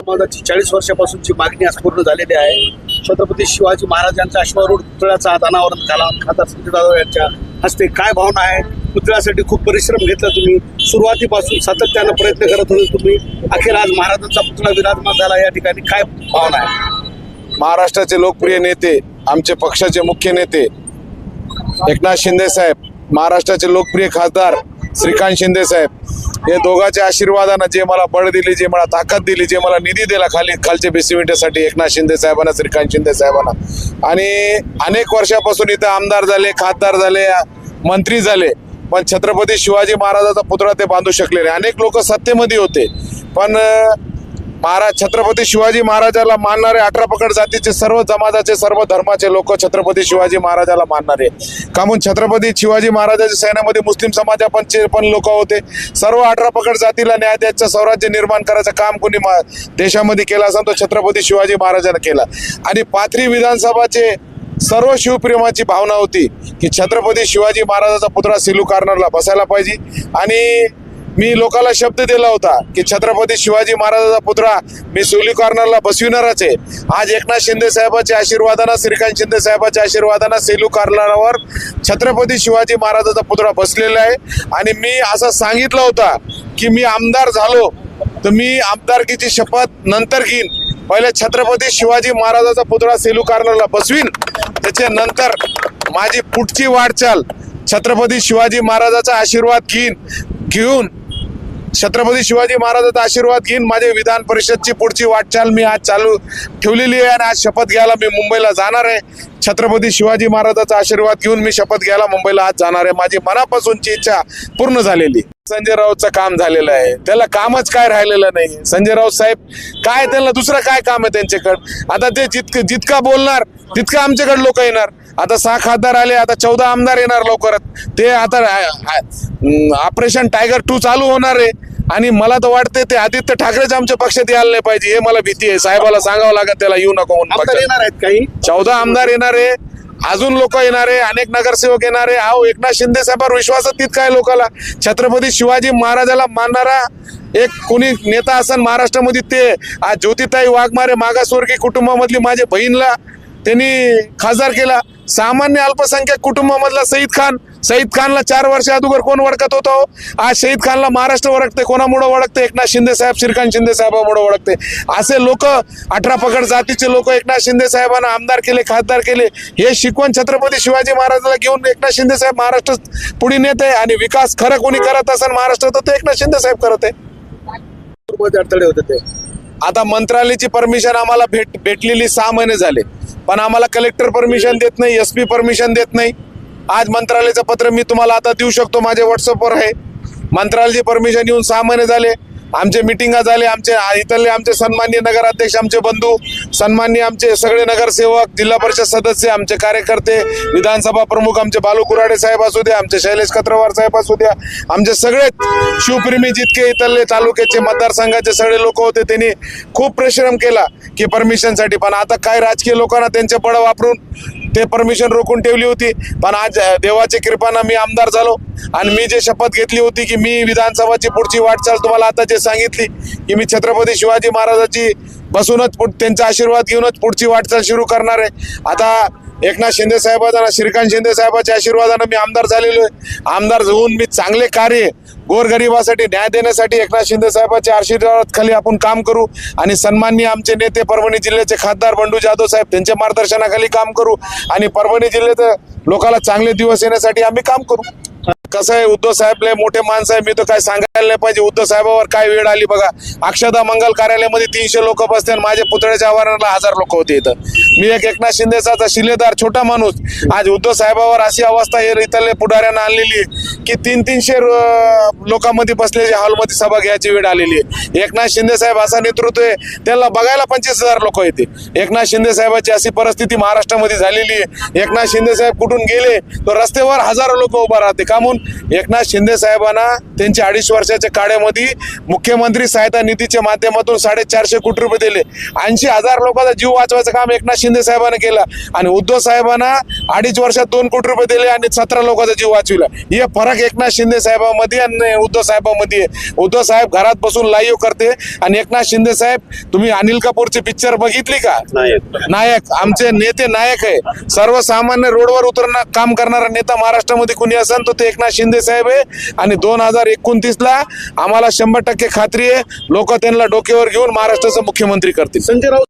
समाजाची 40 वर्षापासूनची मागणी आज पूर्ण झालेली आहे. छत्रपती शिवाजी महाराजांच्या अश्वारूढ पुतळ्याचा आज अनावरण झाला. खासदार संजय जाधव यांच्या हस्ते. काय भावना आहे? पुतळ्यासाठी खूप परिश्रम घेतला तुम्ही, सुरुवातीपासून सातत्यानं प्रयत्न करत होते तुम्ही, अखेर आज महाराजांचा पुतळा विराजमान झाला या ठिकाणी. काय भावना आहे? महाराष्ट्राचे लोकप्रिय नेते, आमचे पक्षाचे मुख्य नेते एकनाथ शिंदे साहेब, महाराष्ट्राचे लोकप्रिय खासदार श्रीकांत शिंदे साहेब, हे दोघांच्या आशीर्वादानं जे मला बळ दिली, जे मला ताकद दिली, जे मला निधी दिला खालचे बेसिमिटीसाठी एकनाथ शिंदे साहेबांना, श्रीकांत शिंदे साहेबांना. आणि अनेक वर्षापासून इथं आमदार झाले, खासदार झाले, मंत्री झाले, पण छत्रपती शिवाजी महाराजाचा पुतळा ते बांधू शकले नाही. अनेक लोक सत्तेमध्ये होते, पण छत्रपती शिवाजी महाराजाला मानणारे 18 पगड जातीचे, सर्व समाजाचे, सर्व धर्माचे लोक छत्रपती शिवाजी महाराजाला मानणारे. का म्हणून छत्रपती शिवाजी महाराजाच्या सैन्यामध्ये मुस्लिम समाजाचे पण लोक होते. सर्व 18 पगड जातीला न्याय द्यायचं, स्वराज्य निर्माण करायचं काम कोणी देशामध्ये केलं असेल तो छत्रपती शिवाजी महाराजांना केला. आणि पाथरी विधानसभाचे सर्व शिवप्रेमाची भावना होती की छत्रपती शिवाजी महाराजाचा पुतळा सेलू कॉर्नरला बसायला पाहिजे. आणि मी लोकांना शब्द दिला होता की छत्रपती शिवाजी महाराजाचा पुतळा मी सेलू कॉर्नरला बसविणारच आहे. आज एकनाथ शिंदे साहेबांच्या आशीर्वादानं, श्रीकांत शिंदे साहेबांच्या आशीर्वादानं सेलू कॉर्नरवर छत्रपती शिवाजी महाराजाचा पुतळा बसलेला आहे. आणि मी असं सांगितलं होता की मी आमदार झालो तर मी आमदारकीची शपथ नंतर घेईन, पहिले छत्रपती शिवाजी महाराजाचा पुतळा सेलू कॉर्नरला बसवीन, त्याच्यानंतर माझी पुढची वाटचाल छत्रपती शिवाजी महाराजाचा आशीर्वाद घेऊन छत्रपती शिवाजी महाराजाचा आशीर्वाद घेऊन माझे विधान परिषदची पुढची वाटचाल मी आज चालू ठेवलेली आहे. आणि आज शपथ घ्यायला मी मुंबईला जाणार आहे. छत्रपती शिवाजी महाराजाचा आशीर्वाद घेऊन मी शपथ घ्यायला मुंबईला आज जाणार आहे. माझी मनापासूनची इच्छा पूर्ण झालेली. संजय राऊतचं काम झालेलं आहे, त्याला कामच काय राहिलेलं नाही. संजय राऊत साहेब काय, त्यांना दुसरं काय काम आहे त्यांच्याकडे? आता ते जितका बोलणार तितकं आमच्याकडे लोक येणार. आता 6 खासदार आले, आता 14 आमदार येणार लवकरच. ते आता ऑपरेशन टायगर 2 चालू होणार आहे. आणि मला तर वाटते ते आदित्य ठाकरेच आमच्या पक्षात यायला नाही पाहिजे, हे मला भीती आहे. साहेबाला सांगावं लागेल त्याला येऊ नको म्हणून. येणार आहेत काही 14 आमदार येणार आहे, अजून लोक येणार आहे, अनेक नगरसेवक येणार आहे. अहो, एकनाथ शिंदे साहेबांवर विश्वासच तितका आहे लोकांना. छत्रपती शिवाजी महाराजाला मानणारा एक कोणी नेता असेल महाराष्ट्रामध्ये ते आज ज्योतिताई वाघमारे, मागासवर्गीय कुटुंबामधली माझ्या बहीणला त्यांनी खासदार केला. सामान्य अल्पसंख्याक कुटुंबामधला सईद खानला 4 वर्ष अगोदर कोण ओळखत होता? आज शहीद खानला महाराष्ट्र ओळखते. कोणामुळे ओळखते? एकनाथ शिंदे साहेब, श्रीकांत शिंदे साहेबांमुळे ओळखते. असे लोक 18 पगड जातीचे लोक एकनाथ शिंदे साहेबांना आमदार केले, खासदार केले. हे शिकवण छत्रपती शिवाजी महाराजाला घेऊन एकनाथ शिंदे साहेब महाराष्ट्र पुढे नेत आहे. आणि विकास खरं कोणी करत असेल महाराष्ट्रात तर एकनाथ शिंदे साहेब करत आहे. अडथळे होते ते. आता मंत्रालयाची परमिशन आम्हाला भेटलेली 6 महिने झाले, पण आम्हाला कलेक्टर परमिशन देत नाही, SP परमिशन देत नाही. आज मंत्रालयाचं पत्र मी तुम्हाला आता देऊ शकतो, माझ्या व्हॉट्सअपवर आहे. मंत्रालयाची परमिशन येऊन 6 महिने झाले. आमचे मिटिंगा झाले, आमचे इथले आमचे सन्माननीय नगराध्यक्ष, आमचे बंधू, सन्माननीय आमचे सगळे नगरसेवक, जिल्हा परिषद सदस्य, आमचे कार्यकर्ते, विधानसभा प्रमुख, आमचे बालू कुराडे साहेब असू द्या, आमचे शैलेश कत्रवार साहेब असू द्या, आमचे सगळेच शिवप्रेमी जितके इथले तालुक्याचे मतदारसंघाचे सगळे लोक होते, त्यांनी खूप परिश्रम केला की परमिशनसाठी. पण आता काय राजकीय लोकांना त्यांचे बळ वापरून ते परमिशन रोखून ठेवली होती. पण आज देवाच्या कृपेने मी आमदार झालो. आणि मी जे शपथ घेतली होती की मी विधानसभाची पुढची वाटचाल तुम्हाला आता जे सांगितली की मी छत्रपती शिवाजी महाराजाची बसूनच त्यांचा आशीर्वाद घेऊनच पुढची वाटचाल सुरू करणार आहे. आता एकनाथ शिंदे साहेबांना, श्रीकांत शिंदे साहेबांच्या आशीर्वादानं मी आमदार झालेलो आहे. आमदार होऊन मी चांगले कार्य गोरगरिबासाठी न्याय देण्यासाठी एकनाथ शिंदे साहेबांच्या आशीर्वादाखाली आपण काम करू. आणि सन्माननीय आमचे नेते परभणी जिल्ह्याचे खासदार बंडू जाधव साहेब, त्यांच्या मार्गदर्शनाखाली काम करू. आणि परभणी जिल्ह्यात लोकांना चांगले दिवस येण्यासाठी आम्ही काम करू. कसं आहे, उद्धव साहेब लय मोठे माणसं आहे, मी तर काय सांगायला नाही पाहिजे. उद्धव साहेबावर काय वेळ आली बघा. अक्षदा मंगल कार्यालयामध्ये 300 लोक बसते, माझे पुतळ्याच्या आवाराला 1000 लोक होते इथं. मी एक एकनाथ शिंदेचा शिलेदार छोटा माणूस. आज उद्धव साहेबावर अशी अवस्था इथले पुढाऱ्यांना आणलेली की 300-300 लोकांमध्ये बसलेल्या हॉलमध्ये सभा घ्यायची वेळ आलेली आहे. एकनाथ शिंदे साहेब असा नेतृत्व आहे, त्याला बघायला 25,000 लोक येते. एकनाथ शिंदे साहेबांची अशी परिस्थिती महाराष्ट्रामध्ये झालेली आहे. एकनाथ शिंदे साहेब कुठून गेले तर रस्त्यावर हजारो लोक उभा राहते. का म्हणून एकनाथ शिंदे साहेबांना त्यांच्या 2.5 वर्षाच्या काळामध्ये मुख्यमंत्री सहायता निधीच्या माध्यमातून 450 कोटी रुपये दिले. 80,000 लोकांचा जीव वाचवायचं काम एकनाथ शिंदे साहेबांनी केलं. आणि उद्धव साहेबांना 2.5 वर्षात 2 कोटी रुपये दिले आणि 17 लोकांचा जीव वाचविला. हे फरक एकनाथ शिंदे साहेबांमध्ये आणि उद्धव साहेबांमध्ये आहे. उद्धव साहेब घरात बसून लाईव्ह करते आणि एकनाथ शिंदे साहेब, तुम्ही अनिल कपूरची पिक्चर बघितली का? नायक. आमचे नेते नायक आहे. सर्वसामान्य रोडवर उतरणं काम करणारा नेता महाराष्ट्रामध्ये कुणी असेल तर ते एकनाथ शिंदे साहेब आहे. आणि 2029ला आम्हाला 100% खात्री आहे, लोक त्यांना डोक्यावर घेऊन महाराष्ट्राचा मुख्यमंत्री करतील. संजय राऊत